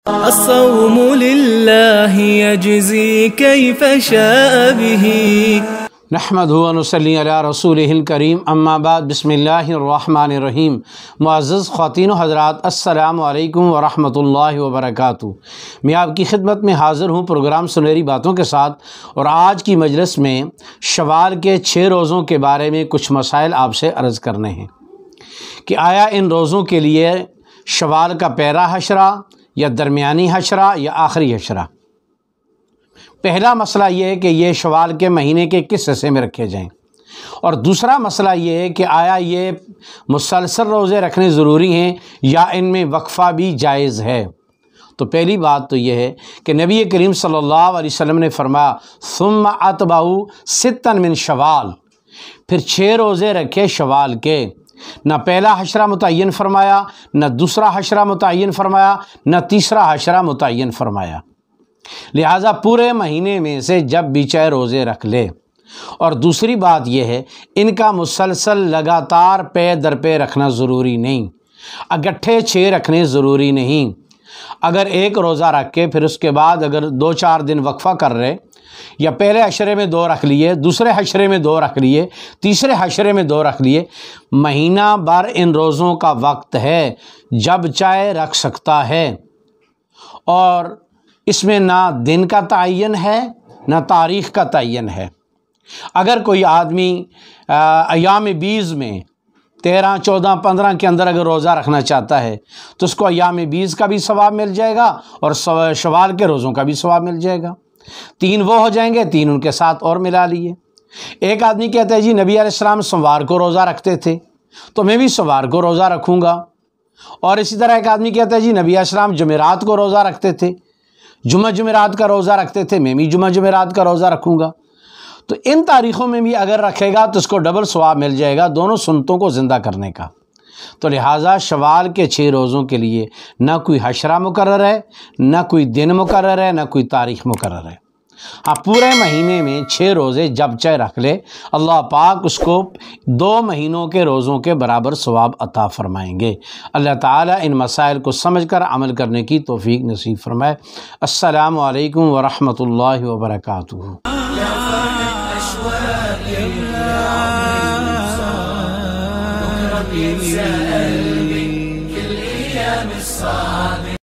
الصوم لله يجزي كيف شاء به نحمدہ و نصلی علی رسولہ الکریم اما بعد بسم اللہ الرحمن الرحیم۔ معزز خواتین و حضرات، السلام علیکم ورحمۃ اللہ وبرکاتہ۔ میں آپ کی خدمت میں حاضر ہوں پروگرام سنہری باتوں کے ساتھ، اور آج کی مجلس میں شوال کے 6 روزوں کے بارے میں کچھ مسائل آپ سے عرض کرنے ہیں کہ آیا ان روزوں کے لیے شوال کا پہلا حشرہ یا درمیانی حشرہ یا آخری حشرہ؟ پہلا مسئلہ یہ ہے کہ یہ شوال کے مہینے کے کس حصے میں رکھے جائیں، اور دوسرا مسئلہ یہ ہے کہ آیا یہ مسلسل روزے رکھنے ضروری ہیں یا ان میں وقفہ بھی جائز ہے۔ تو پہلی بات تو یہ ہے کہ نبی کریم صلی اللہ علیہ وسلم نے فرمایا ثم اتبعوا 6 من شوال، پھر 6 روزے رکھے شوال کے۔ نہ پہلا حشرہ متعین فرمایا، نہ دوسرا حشرہ متعین فرمایا، نہ تیسرا حشرہ متعین فرمایا۔ لہٰذا پورے مہینے میں سے جب بھی چاہے روزے رکھ لے۔ اور دوسری بات یہ ہے ان کا مسلسل لگاتار پے در پے رکھنا ضروری نہیں، اکٹھے 6 رکھنے ضروری نہیں۔ اگر ایک روزہ رکھ کے پھر اس کے بعد اگر 2-4 دن وقفہ کر رہے، یا پہلے حشرے میں 2 رکھ لیے، دوسرے حشرے میں 2 رکھ لیے، تیسرے حشرے میں 2 رکھ لیے، مہینہ بھر ان روزوں کا وقت ہے، جب چاہے رکھ سکتا ہے، اور اس میں نہ دن کا تعین ہے نہ تاریخ کا تعین ہے۔ اگر کوئی آدمی ایام 20 میں 13، 14، 15 کے اندر اگر روزہ رکھنا چاہتا ہے تو اس کو ایام 20 کا بھی ثواب مل جائے گا اور شوال کے روزوں کا بھی ثواب مل جائے گا۔ 3 وہ ہو جائیں گے، 3 ان کے ساتھ اور ملا لیے۔ ایک آدمی کہتا ہے جی نبی علیہ السلام سوموار کو روزہ رکھتے تھے تو میں بھی سوموار کو روزہ رکھوں گا، اور اسی طرح ایک آدمی کہتا ہے جی نبی علیہ السلام جمعرات کو روزہ رکھتے تھے، جمعرات کا روزہ رکھتے تھے، میں بھی جمعرات کا روزہ رکھوں گا۔ تو ان تاریخوں میں بھی اگر رکھے گا تو اس کو ڈبل ثواب مل جائے گا دونوں سنتوں کو زندہ کرنے کا۔ تو لہٰذا شوال کے 6 روزوں کے لیے نہ کوئی حشرہ مقرر ہے، نہ کوئی دن مقرر ہے، نہ کوئی تاریخ مقرر ہے۔ ہاں پورے مہینے میں 6 روزے جب چاہے رکھ لے، اللہ پاک اس کو 2 مہینوں کے روزوں کے برابر ثواب عطا فرمائیں گے۔ اللہ تعالیٰ ان مسائل کو سمجھ کر عمل کرنے کی توفیق نصیب فرمائے۔ السلام علیکم ورحمۃ اللہ وبرکاتہ۔ كل أيام الصعب